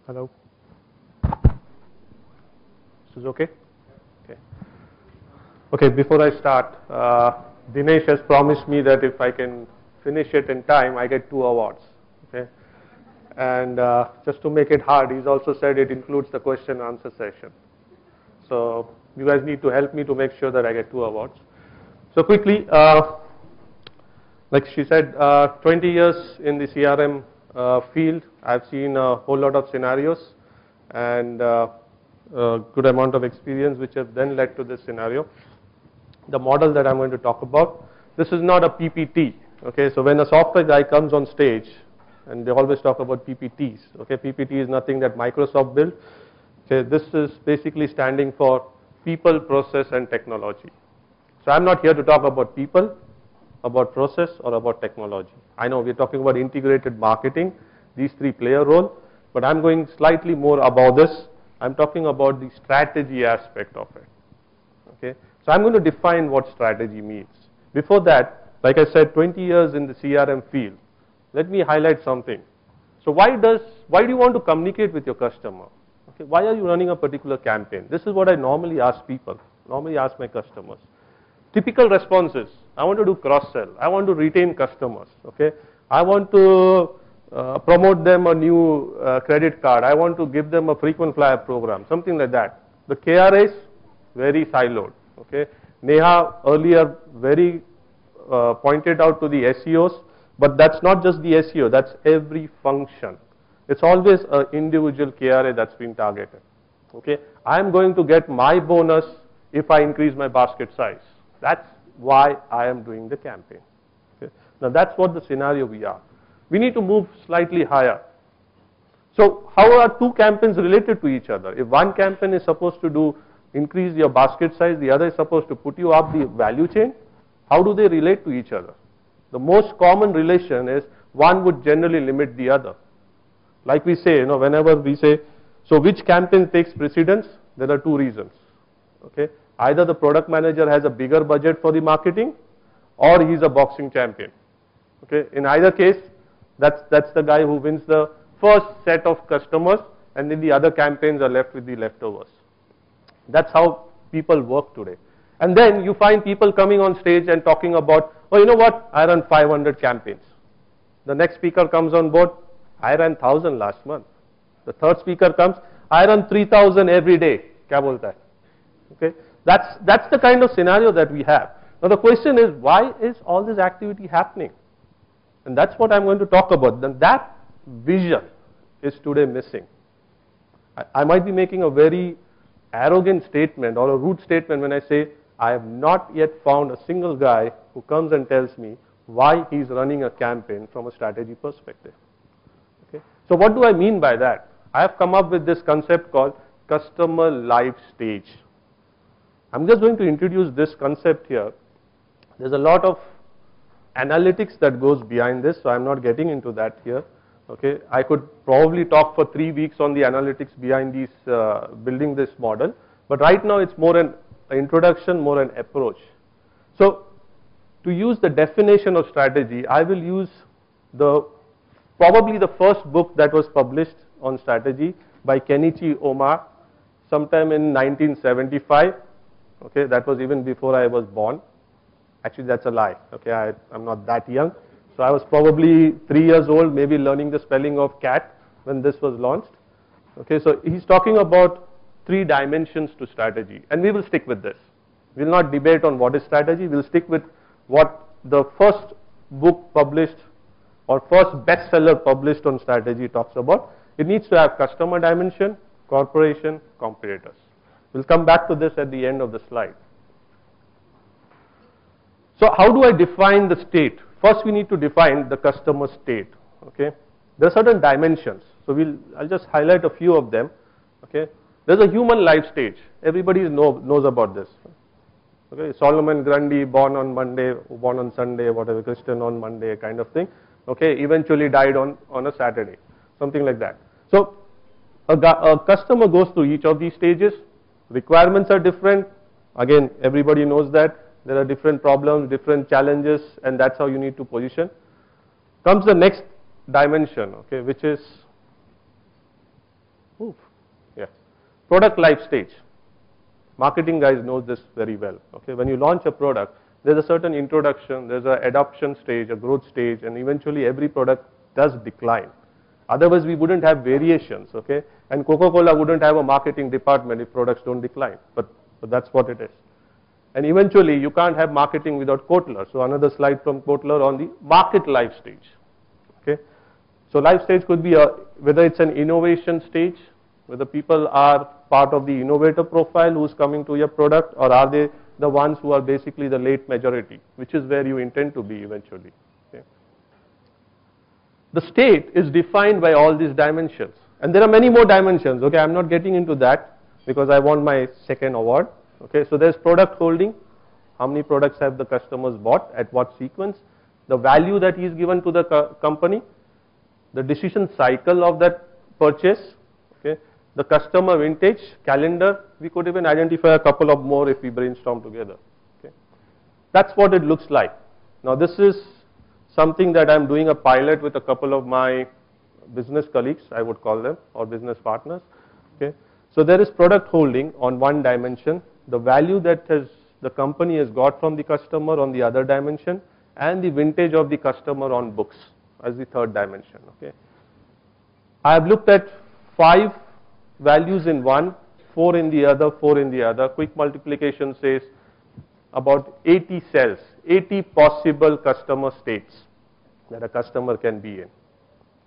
Hello. This is okay? Okay. Okay, before I start, Dinesh has promised me that if I can finish it in time, I get 2 awards. Okay. And just to make it hard, he's also said it includes the question and answer session. So you guys need to help me to make sure that I get 2 awards. So quickly, like she said, 20 years in the CRM field, I've seen a whole lot of scenarios and a good amount of experience which have then led to this scenario. The model that I'm going to talk about, this is not a PPT. Okay, so when a software guy comes on stage, and they always talk about PPTs. Okay, PPT is nothing that Microsoft built. Okay, this is basically standing for people, process, and technology. So I'm not here to talk about people, about process, or about technology. I know we're talking about integrated marketing. These 3 play a role, but I'm going slightly more about this. I'm talking about the strategy aspect of it. Okay, so I'm going to define what strategy means. Before that, like I said, 20 years in the CRM field. Let me highlight something. So why do you want to communicate with your customer? Okay, why are you running a particular campaign? This is what I normally ask people, normally ask my customers. Typical responses: I want to do cross-sell, I want to retain customers, okay? I want to promote them a new credit card, I want to give them a frequent flyer program, something like that. The KRAs, very siloed, okay? Neha earlier very pointed out to the SEOs, but that's not just the SEO, that's every function. It's always an individual KRA that's been targeted. Okay, I'm going to get my bonus if I increase my basket size. That's why I am doing the campaign. Okay. Now that's what the scenario we are. We need to move slightly higher. So how are 2 campaigns related to each other? If one campaign is supposed to increase your basket size, the other is supposed to put you up the value chain, how do they relate to each other? The most common relation is one would generally limit the other. Like we say, whenever we say, so which campaign takes precedence? There are 2 reasons. Okay, either the product manager has a bigger budget for the marketing, or he's a boxing champion. Okay, in either case, that's the guy who wins the first set of customers, and then the other campaigns are left with the leftovers. That's how people work today. And then you find people coming on stage and talking about, oh, you know what, I run 500 campaigns. The next speaker comes on board, I ran 1,000 last month. The third speaker comes, I run 3,000 every day. Kya bolta hai? Okay, that's the kind of scenario that we have. Now the question is, why is all this activity happening? And that's what I'm going to talk about. Then that vision is today missing. I might be making a very arrogant statement or a rude statement when I say I have not yet found a single guy who comes and tells me why he's running a campaign from a strategy perspective. Okay. So what do I mean by that? I have come up with this concept called customer life stage. I'm just going to introduce this concept here. There's a lot of analytics that goes behind this, so I'm not getting into that here. Okay, I could probably talk for 3 weeks on the analytics behind these building this model, but right now it's more an introduction, more an approach. So to use the definition of strategy, I will use probably the first book that was published on strategy by Kenichi Omar sometime in 1975. Okay, that was even before I was born. Actually, that's a lie. Okay, I'm not that young. So I was probably 3 years old, maybe learning the spelling of cat when this was launched. Okay, so he's talking about 3 dimensions to strategy, and we will stick with this. We will not debate on what is strategy. We'll stick with what the first book published or first bestseller published on strategy talks about. It needs to have customer dimension, corporation, competitors. We'll come back to this at the end of the slide. So how do I define the state? First, we need to define the customer state. Okay, there are certain dimensions. So I'll just highlight a few of them. Okay, there's a human life stage. Everybody knows about this. Okay, Solomon Grundy, born on Monday, born on Sunday, whatever, Christian on Monday, kind of thing. Okay, eventually died on a Saturday, something like that. So a customer goes through each of these stages. Requirements are different. Again, everybody knows that. There are different problems, different challenges, and that's how you need to position. Comes the next dimension, okay, which is, Move. Yeah. Product life stage. Marketing guys know this very well. Okay, when you launch a product, there's a certain introduction, there's an adoption stage, a growth stage, and eventually every product does decline. Otherwise, we wouldn't have variations. Okay, and Coca-Cola wouldn't have a marketing department if products don't decline. But that's what it is. And eventually, you can't have marketing without Kotler. So another slide from Kotler on the market life stage. Okay, so life stage could be whether it's an innovation stage, whether people are part of the innovator profile who's coming to your product, or are they the ones who are basically the late majority, which is where you intend to be eventually. Okay. The state is defined by all these dimensions, and there are many more dimensions. Okay, I'm not getting into that because I want my second award. Okay, so there's product holding. How many products have the customers bought at what sequence? The value that is given to the company, the decision cycle of that purchase, okay, the customer vintage, calendar. We could even identify a couple of more if we brainstorm together. Okay. That's what it looks like. Now this is something that I'm doing a pilot with a couple of my business colleagues, I would call them, or business partners. Okay. So there is product holding on one dimension, the value that the company has got from the customer on the other dimension, and the vintage of the customer on books as the third dimension. Okay. I have looked at 5 values in one, 4 in the other, 4 in the other. Quick multiplication says about 80 cells, 80 possible customer states that a customer can be in.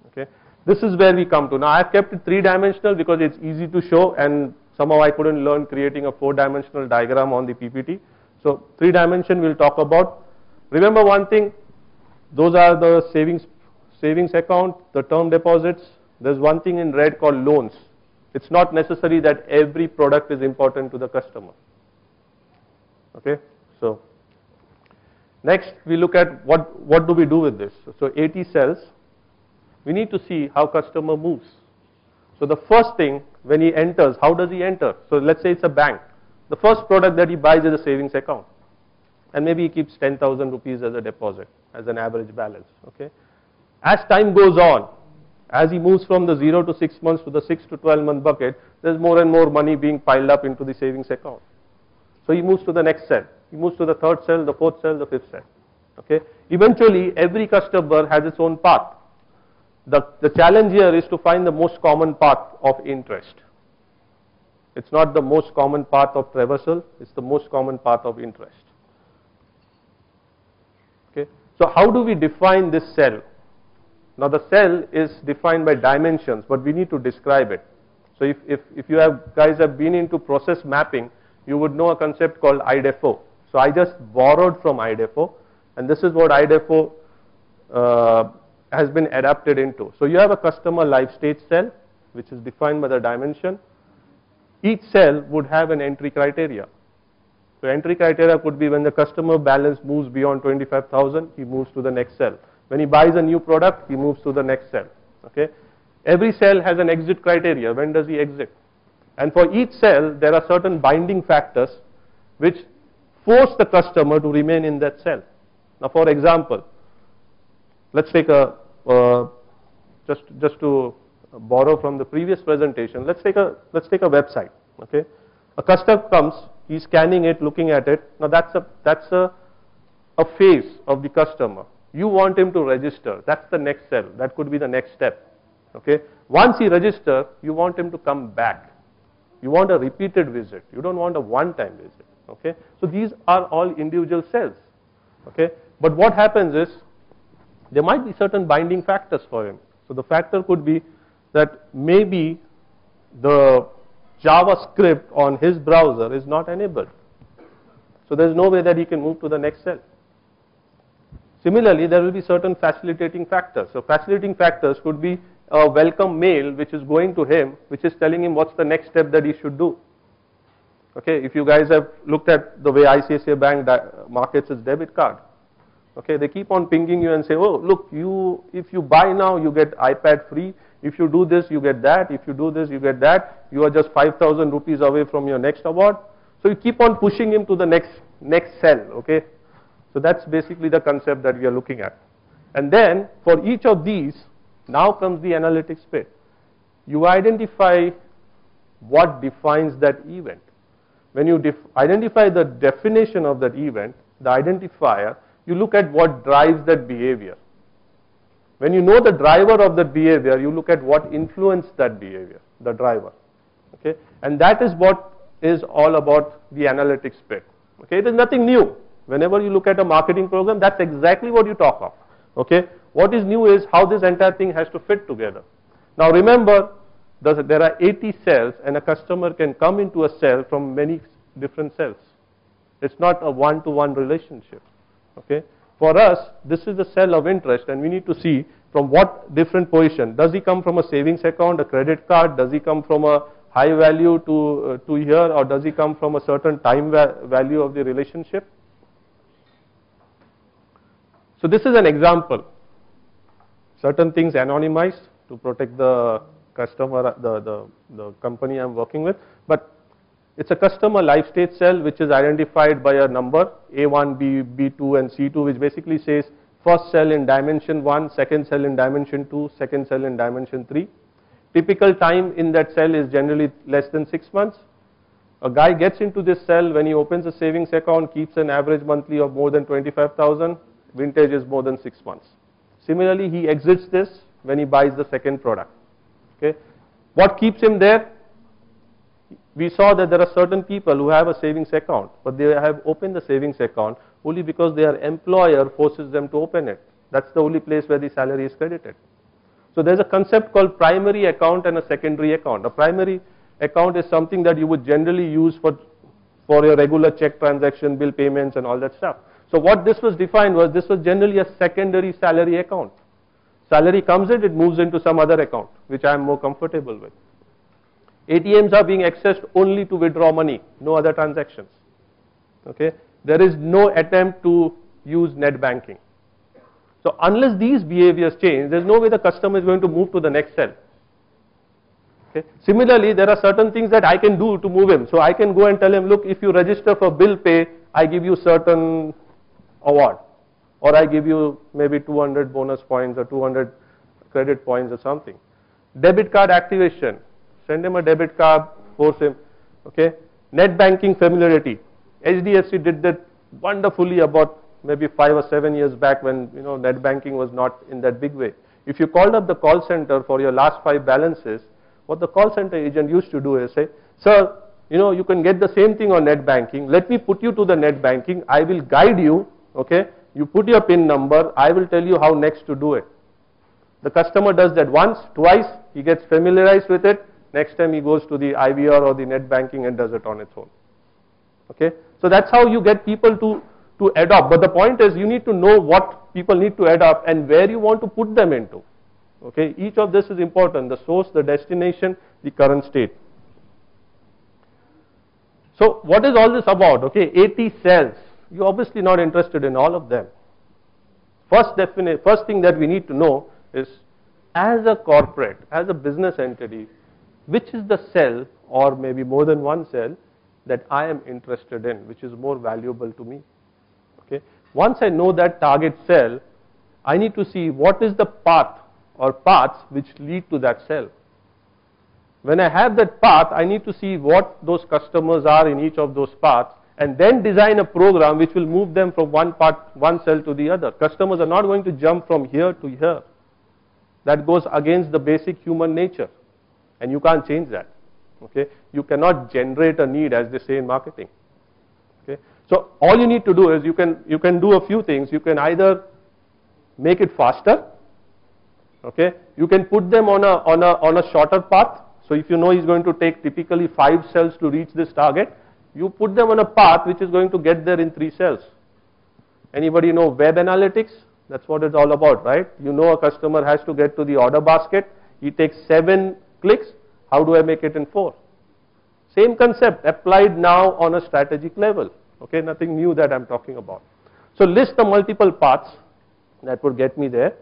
Okay. This is where we come to. Now I have kept it 3-dimensional because it's easy to show, and somehow I couldn't learn creating a 4-dimensional diagram on the PPT. So 3-dimension we'll talk about. Remember one thing, those are the savings account, the term deposits. There's one thing in red called loans. It's not necessary that every product is important to the customer. Okay, so next we look at what do we do with this. So 80 cells, we need to see how customer moves. So the first thing, when he enters, how does he enter? So let's say it's a bank. The first product that he buys is a savings account, and maybe he keeps 10,000 rupees as a deposit, as an average balance. Okay. As time goes on, as he moves from the 0 to 6 months to the 6 to 12 month bucket, there's more and more money being piled up into the savings account. So he moves to the next cell. He moves to the third cell, the fourth cell, the fifth cell. Okay. Eventually, every customer has its own path. The challenge here is to find the most common path of interest. It's not the most common path of traversal, it's the most common path of interest. Okay. So how do we define this cell? Now the cell is defined by dimensions, but we need to describe it. So if you guys have been into process mapping, you would know a concept called IDEFO. So I just borrowed from IDEFO, and this is what IDEFO has been adapted into. So you have a customer life stage cell, which is defined by the dimension. Each cell would have an entry criteria. So entry criteria could be when the customer balance moves beyond 25,000, he moves to the next cell. When he buys a new product, he moves to the next cell. Okay. Every cell has an exit criteria. When does he exit? And for each cell, there are certain binding factors which force the customer to remain in that cell. Now, for example, let's take just to borrow from the previous presentation. Let's take a website. Okay, a customer comes, he's scanning it, looking at it. Now that's a phase of the customer. You want him to register. That's the next cell. That could be the next step. Okay. Once he registers, you want him to come back. You want a repeated visit. You don't want a one-time visit. Okay. So these are all individual cells. Okay. But what happens is there might be certain binding factors for him. So the factor could be that maybe the JavaScript on his browser is not enabled. So there's no way that he can move to the next cell. Similarly, there will be certain facilitating factors. So facilitating factors could be a welcome mail which is going to him, which is telling him what's the next step that he should do. Okay, if you guys have looked at the way ICICI Bank markets its debit card, okay, they keep on pinging you and say, oh, look, if you buy now, you get iPad free. If you do this, you get that. If you do this, you get that. You are just 5,000 rupees away from your next award. So you keep on pushing him to the next cell. Okay, so that's basically the concept that we are looking at. And then for each of these, now comes the analytics bit. You identify what defines that event. When you identify the definition of that event, the identifier, you look at what drives that behavior. When you know the driver of that behavior, you look at what influenced that behavior, the driver. Okay? And that is what is all about the analytics bit. Okay? It is nothing new. Whenever you look at a marketing program, that's exactly what you talk of. Okay? What is new is how this entire thing has to fit together. Now remember, there are 80 cells and a customer can come into a cell from many different cells. It's not a one-to-one relationship. Okay? For us, this is the cell of interest and we need to see from what different position. Does he come from a savings account, a credit card? Does he come from a high value to here, or does he come from a certain time value of the relationship? So this is an example. Certain things anonymized to protect the customer, the company I'm working with, but it's a customer life stage cell which is identified by a number A1, B2 and C2, which basically says first cell in dimension 1, second cell in dimension 2, second cell in dimension 3. Typical time in that cell is generally less than 6 months. A guy gets into this cell when he opens a savings account, keeps an average monthly of more than 25,000, vintage is more than 6 months. Similarly, he exits this when he buys the second product. Okay. What keeps him there? We saw that there are certain people who have a savings account, but they have opened the savings account only because their employer forces them to open it. That's the only place where the salary is credited. So there's a concept called primary account and a secondary account. A primary account is something that you would generally use for your regular check transaction, bill payments and all that stuff. So what this was defined was, this was generally a secondary salary account. Salary comes in, it moves into some other account, which I am more comfortable with. ATMs are being accessed only to withdraw money, no other transactions. Okay? There is no attempt to use net banking. So unless these behaviors change, there is no way the customer is going to move to the next cell. Okay? Similarly, there are certain things that I can do to move him. So I can go and tell him, look, if you register for bill pay, I give you certain award, or I give you maybe 200 bonus points or 200 credit points or something. Debit card activation. Send him a debit card, force him. Okay? Net banking familiarity. HDFC did that wonderfully about maybe 5 or 7 years back when net banking was not in that big way. If you called up the call center for your last 5 balances, what the call center agent used to do is say, sir, you can get the same thing on net banking. Let me put you to the net banking. I will guide you. Okay? You put your PIN number. I will tell you how next to do it. The customer does that once, twice. He gets familiarized with it. Next time he goes to the IVR or the net banking and does it on its own. Okay? So that's how you get people to adopt. But the point is, you need to know what people need to adopt and where you want to put them into. Okay? Each of this is important. The source, the destination, the current state. So what is all this about? Okay, 80 cells. You're obviously not interested in all of them. First thing that we need to know is, as a corporate, as a business entity, which is the cell, or maybe more than one cell, that I am interested in, which is more valuable to me. Okay? Once I know that target cell, I need to see what is the path or paths which lead to that cell. When I have that path, I need to see what those customers are in each of those paths, and then design a program which will move them from one cell to the other. Customers are not going to jump from here to here. That goes against the basic human nature. And you can't change that. Okay? You cannot generate a need, as they say in marketing. Okay? So all you need to do is you can do a few things. You can either make it faster. Okay? You can put them on a shorter path. So if you know he's going to take typically 5 cells to reach this target, you put them on a path which is going to get there in 3 cells. Anybody know web analytics? That's what it's all about, right? You know a customer has to get to the order basket. He takes 7 clicks. How do I make it in 4? Same concept applied now on a strategic level. Okay, nothing new that I'm talking about. So list the multiple paths that would get me there,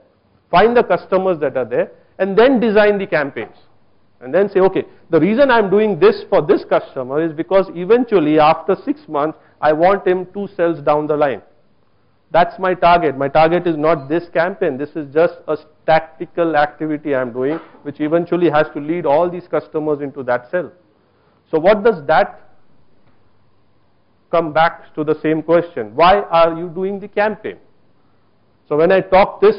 find the customers that are there, and then design the campaigns. And then say, okay, the reason I'm doing this for this customer is because eventually after 6 months, I want him 2 cells down the line. That's my target. My target is not this campaign. This is just a tactical activity I'm doing, which eventually has to lead all these customers into that cell. So what does that come back to the same question? Why are you doing the campaign? So when I talk this,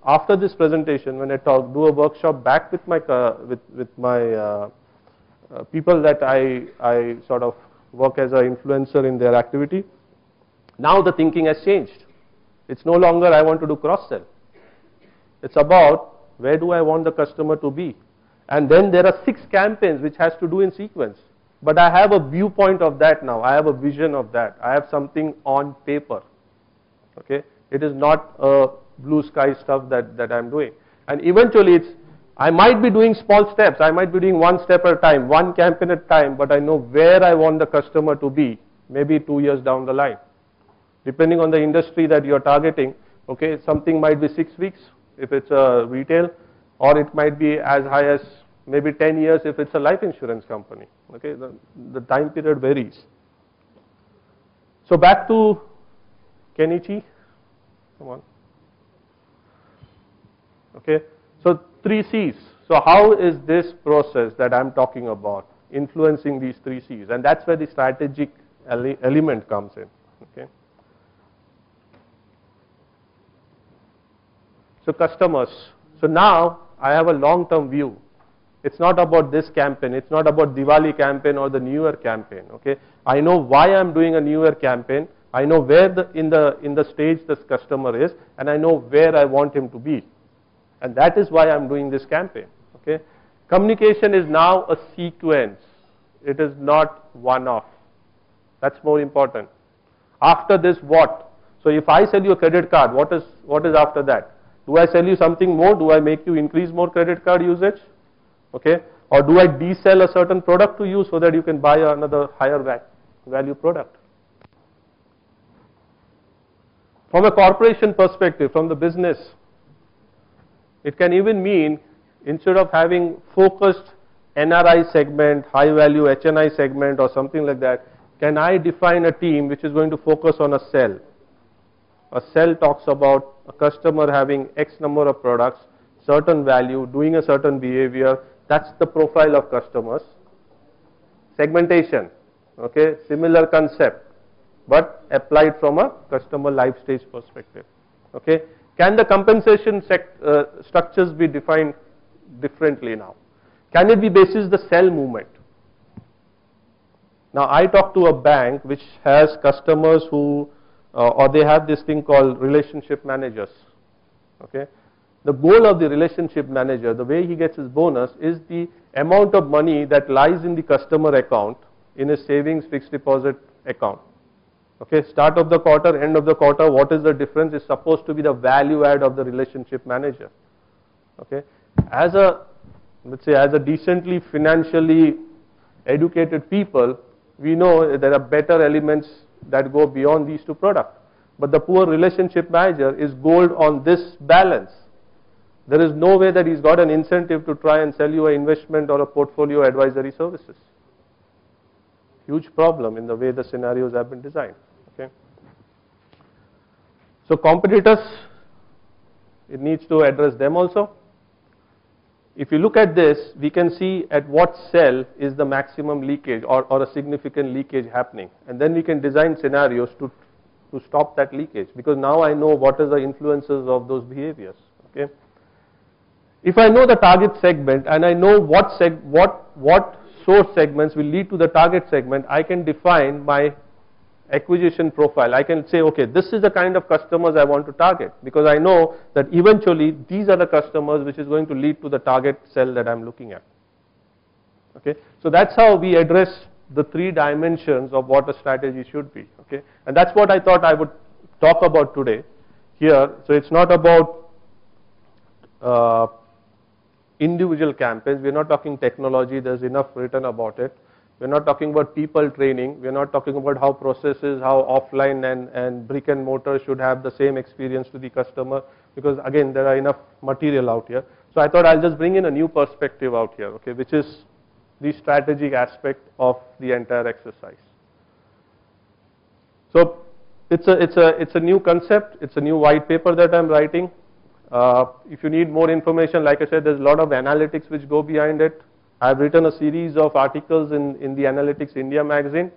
after this presentation, when I do a workshop back with my people that I sort of work as an influencer in their activity, now the thinking has changed. It's no longer I want to do cross-sell. It's about where do I want the customer to be. And then there are 6 campaigns which has to do in sequence. But I have a viewpoint of that now. I have a vision of that. I have something on paper. Okay? It is not a blue sky stuff that I'm doing. And eventually I might be doing small steps. I might be doing 1 step at a time, 1 campaign at a time, but I know where I want the customer to be, maybe 2 years down the line. Depending on the industry that you're targeting, okay, something might be 6 weeks if it's a retail, or it might be as high as maybe 10 years if it's a life insurance company. Okay, the time period varies. So back to Kenichi. Come on. Okay, so 3 C's. So how is this process that I'm talking about influencing these 3 C's? And that's where the strategic element comes in. Okay. So customers. So now I have a long-term view. It's not about this campaign. It's not about Diwali campaign or the New Year campaign. Okay, I know why I'm doing a New Year campaign. I know where in the stage this customer is, and I know where I want him to be, and that is why I'm doing this campaign. Okay, communication is now a sequence. It is not one-off. That's more important. After this, what? So if I sell you a credit card, what is after that? Do I sell you something more? Do I make you increase more credit card usage? Okay, or do I de-sell a certain product to you so that you can buy another higher value product? From a corporation perspective, from the business, it can even mean instead of having focused NRI segment, high value HNI segment or something like that, can I define a team which is going to focus on a cell? A cell talks about a customer having X number of products, certain value, doing a certain behavior. That's the profile of customers. Segmentation, okay, similar concept, but applied from a customer life stage perspective. Okay, can the compensation structures be defined differently now? Can it be basis the cell movement? Now I talk to a bank which has customers who, or they have this thing called relationship managers. Okay. The goal of the relationship manager, the way he gets his bonus, is the amount of money that lies in the customer account in his savings fixed deposit account. Okay, start of the quarter, end of the quarter, what is the difference is supposed to be the value add of the relationship manager. Okay, as let's say as a decently financially educated people, we know there are better elements that go beyond these 2 products. But the poor relationship manager is gold on this balance. There is no way that he's got an incentive to try and sell you an investment or a portfolio advisory services. Huge problem in the way the scenarios have been designed. Okay. So competitors, it needs to address them also. If you look at this, we can see at what cell is the maximum leakage or a significant leakage happening, and then we can design scenarios to stop that leakage, because now I know what is the influences of those behaviors. Okay. If I know the target segment and I know what source segments will lead to the target segment, I can define my acquisition profile. I can say, okay, this is the kind of customers I want to target, because I know that eventually these are the customers which is going to lead to the target cell that I'm looking at. Okay, so that's how we address the 3 dimensions of what a strategy should be. Okay, and that's what I thought I would talk about today here. So it's not about individual campaigns. We're not talking technology. There's enough written about it. We're not talking about people training. We're not talking about how processes, how offline and brick and mortar should have the same experience to the customer, because again, there are enough material out here. So I thought I'll just bring in a new perspective out here, okay, which is the strategic aspect of the entire exercise. So it's a new concept. It's a new white paper that I'm writing. If you need more information, like I said, there's a lot of analytics which go behind it. I've written a series of articles in the Analytics India magazine.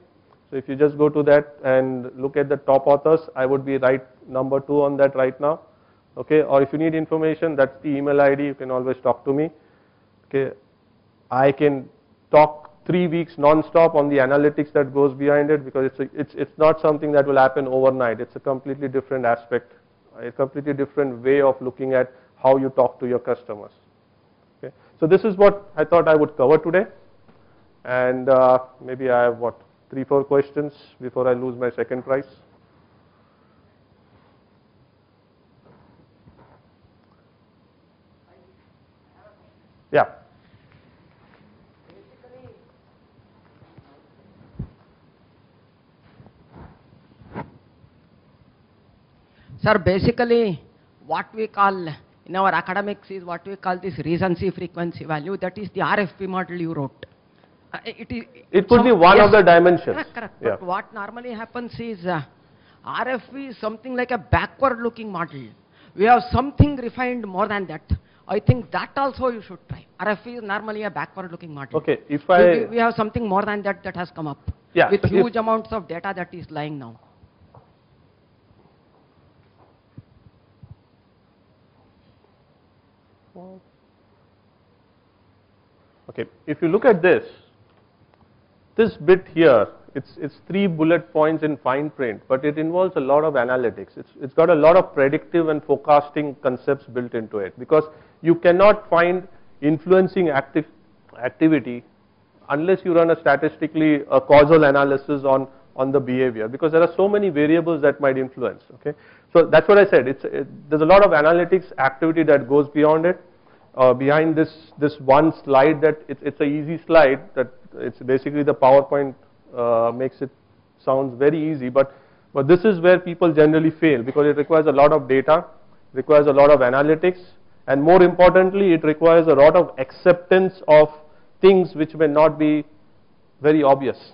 So if you just go to that and look at the top authors, I would be right number 2 on that right now. Okay, or if you need information, that's the email ID. You can always talk to me. Okay, I can talk 3 weeks non-stop on the analytics that goes behind it, because it's not something that will happen overnight. It's a completely different aspect, a completely different way of looking at how you talk to your customers. Okay, so this is what I thought I would cover today, and maybe I have 3-4 questions before I lose my second prize. Yeah. Sir, basically what we call in our academics is what we call this recency frequency value. That is the RFP model you wrote. It could be one of the dimensions. Correct. Yeah. But what normally happens is RFP is something like a backward looking model. We have something refined more than that. I think that also you should try. RFP is normally a backward looking model. Okay, if we have something more than that that has come up. Yeah, with huge amounts of data that is lying now. Okay, if you look at this bit here, it's 3 bullet points in fine print, but it involves a lot of analytics. It's got a lot of predictive and forecasting concepts built into it, because you cannot find influencing activity unless you run a causal analysis on the behavior, because there are so many variables that might influence. Okay, so that's what I said. There's a lot of analytics activity that goes beyond it. Behind this one slide, that it's a easy slide, that it's basically the PowerPoint makes it sounds very easy, but this is where people generally fail, because it requires a lot of data, requires a lot of analytics, and more importantly, it requires a lot of acceptance of things which may not be very obvious.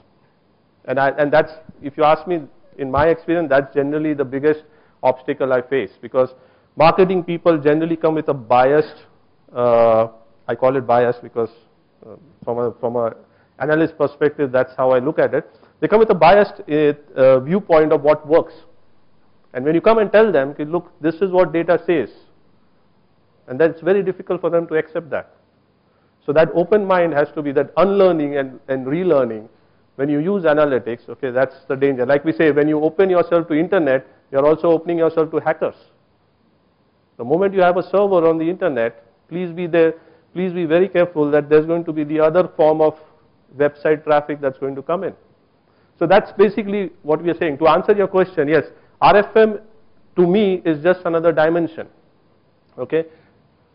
And that's, if you ask me, in my experience, that's generally the biggest obstacle I face, because marketing people generally come with a biased, I call it bias because from a analyst perspective, that's how I look at it. They come with a biased viewpoint of what works. And when you come and tell them, okay, look, this is what data says, and then it's very difficult for them to accept that. So that open mind has to be, that unlearning and relearning. When you use analytics, okay, that's the danger. Like we say, when you open yourself to internet, you're also opening yourself to hackers. The moment you have a server on the internet, please be very careful that there's going to be the other form of website traffic that's going to come in. So that's basically what we are saying. To answer your question, yes, RFM to me is just another dimension. Okay,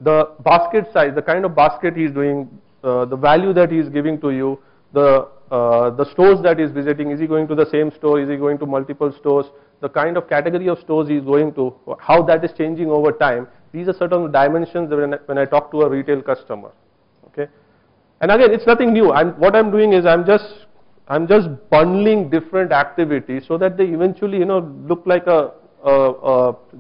the basket size, the kind of basket he's doing, the value that he's giving to you, the stores that he's visiting, is he going to the same store, is he going to multiple stores, the kind of category of stores he's going to, how that is changing over time. These are certain dimensions when I talk to a retail customer. Okay, and again, it's nothing new. What I'm doing is I'm just bundling different activities so that they eventually, look like a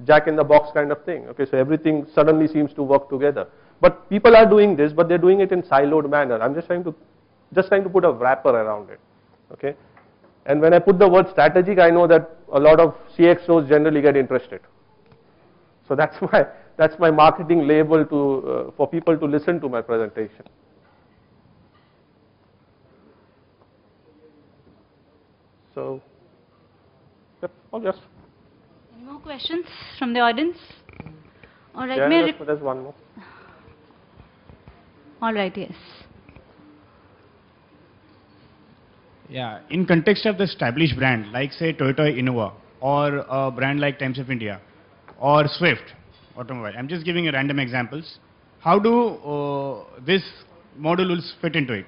jack in the box kind of thing. Okay, so everything suddenly seems to work together. But people are doing this, but they're doing it in siloed manner. I'm just trying to put a wrapper around it. Okay, and when I put the word strategic, I know that a lot of CXOs generally get interested. So that's my marketing label to for people to listen to my presentation. So, yep, yes. Any more questions from the audience? All right, yeah, there's one more. All right, yes. Yeah, in context of the established brand, like say Toyota Innova, or a brand like Times of India, or Swift automobile, I'm just giving you random examples. How do this model will fit into it?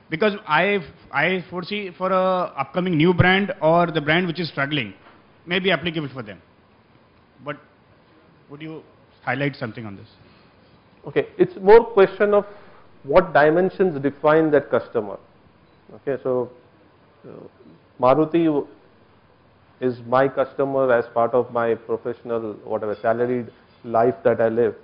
Because I foresee for a upcoming new brand or the brand which is struggling, may be applicable for them. But would you highlight something on this? Okay, it's more question of what dimensions define that customer. Okay, so Maruti is my customer as part of my professional, whatever, salaried life that I live.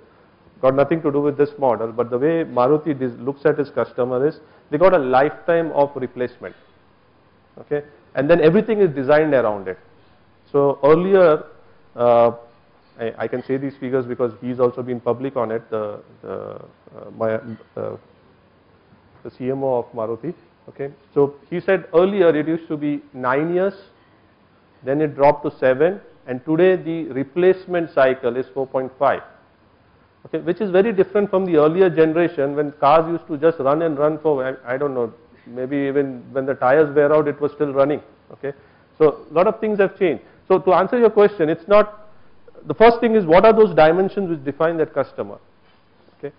got nothing to do with this model, but the way Maruti looks at his customer is they got a lifetime of replacement. Okay, and then everything is designed around it. So earlier, I can say these figures because he's also been public on it. The CMO of Maruti. Okay, so he said earlier it used to be 9 years, then it dropped to 7, and today the replacement cycle is 4.5. Okay, which is very different from the earlier generation when cars used to just run and run for, I don't know, maybe even when the tires wear out, it was still running. Okay, so a lot of things have changed. So to answer your question, it's not, the first thing is what are those dimensions which define that customer. Okay,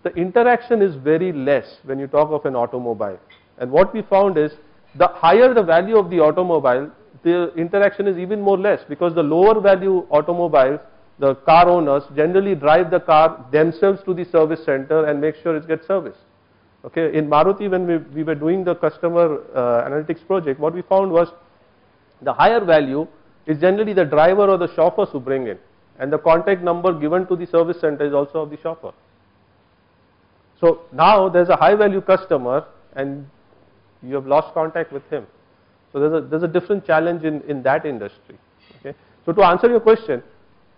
the interaction is very less when you talk of an automobile, and what we found is the higher the value of the automobile, the interaction is even more less, because the lower value automobiles, the car owners generally drive the car themselves to the service center and make sure it gets serviced. Okay, in Maruti, when we were doing the customer analytics project, what we found was the higher value is generally the driver or the chauffeurs who bring in, and the contact number given to the service center is also of the chauffeur. So now there's a high value customer and you have lost contact with him. So there's a different challenge in that industry. Okay, so to answer your question,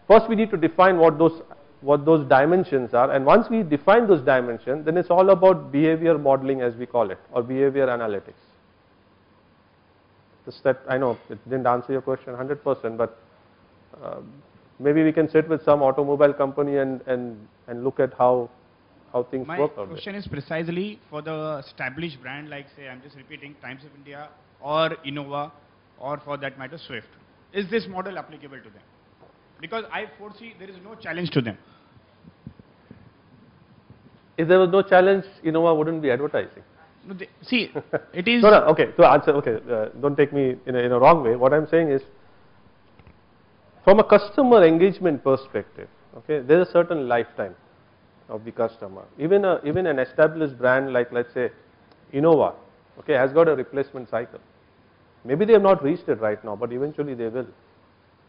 first we need to define what those dimensions are, and once we define those dimensions, then it's all about behavior modeling, as we call it, or behavior analytics. Just that, I know it didn't answer your question 100%, but maybe we can sit with some automobile company and look at how things work out there. My question is precisely for the established brand, like say, I'm just repeating, Times of India or Innova, or for that matter Swift. Is this model applicable to them? Because I foresee there is no challenge to them. If there was no challenge, Innova wouldn't be advertising. No, see, it is... No, okay, to answer, okay, don't take me in a wrong way. What I'm saying is, from a customer engagement perspective, okay, there's a certain lifetime of the customer. Even an established brand like, let's say, Innova, okay, has got a replacement cycle. Maybe they have not reached it right now, but eventually they will.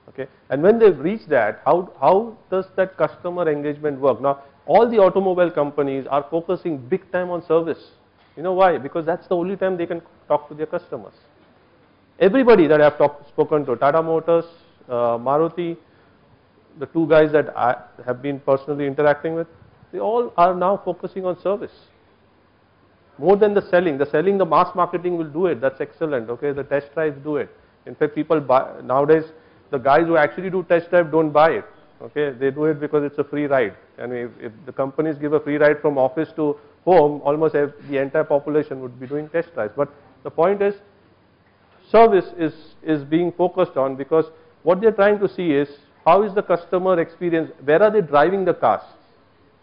Okay, and when they've reached that, how does that customer engagement work? Now, all the automobile companies are focusing big time on service. You know why? Because that's the only time they can talk to their customers. Everybody that I've spoken to, Tata Motors, Maruti, the two guys that I have been personally interacting with, they all are now focusing on service. More than the selling. The mass marketing will do it. That's excellent. Okay, the test drives do it. In fact, people buy nowadays. The guys who actually do test drive don't buy it. Okay, they do it because it's a free ride. And if the companies give a free ride from office to home, almost the entire population would be doing test drives. But the point is, service is being focused on, because what they're trying to see is how is the customer experience, where are they driving the cars.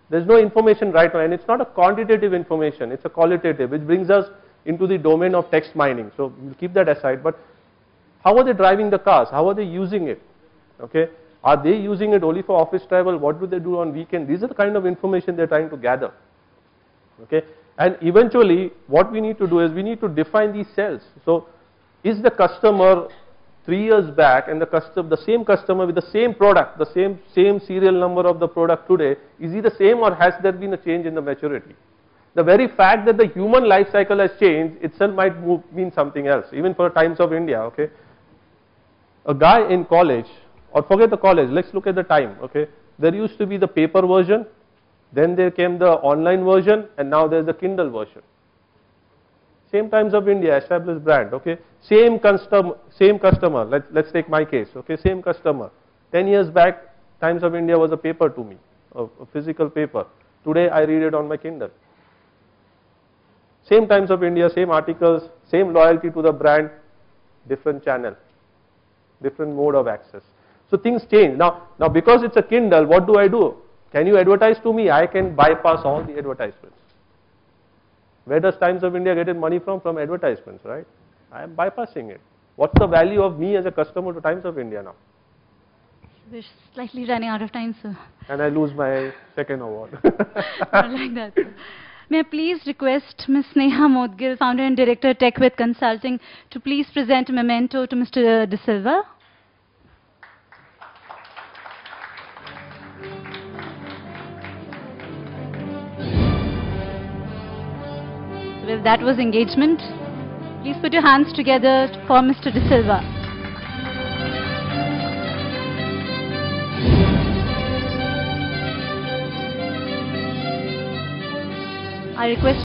There's no information right now, and it's not a quantitative information, it's a qualitative, which brings us into the domain of text mining. So we'll keep that aside, but how are they driving the cars? How are they using it? Okay, are they using it only for office travel? What do they do on weekend? These are the kind of information they're trying to gather. Okay, and eventually what we need to do is we need to define these cells. So is the customer 3 years back and the same customer with the same product, the same serial number of the product today, is he the same, or has there been a change in the maturity? The very fact that the human life cycle has changed itself might mean something else, even for Times of India. Okay, a guy in college, or forget the college, let's look at the time. Okay, there used to be the paper version, then there came the online version, and now there's the Kindle version. Same Times of India, established brand. Okay, same customer. Let's take my case. Okay, same customer. 10 years back, Times of India was a paper to me, a physical paper. Today I read it on my Kindle. Same Times of India, same articles, same loyalty to the brand, different channel, different mode of access. So things change. Now because it's a Kindle, what do? Can you advertise to me? I can bypass all the advertisements. Where does Times of India get its money from? From advertisements, right? I am bypassing it. What's the value of me as a customer to Times of India now? We're slightly running out of time, sir. And I lose my second award. Not like that, sir. May I please request Ms. Sneha Modgil, Founder and Director, Tech with Consulting, to please present a memento to Mr. Dsilva. Well, that was engagement. Please put your hands together for Mr. Dsilva. I request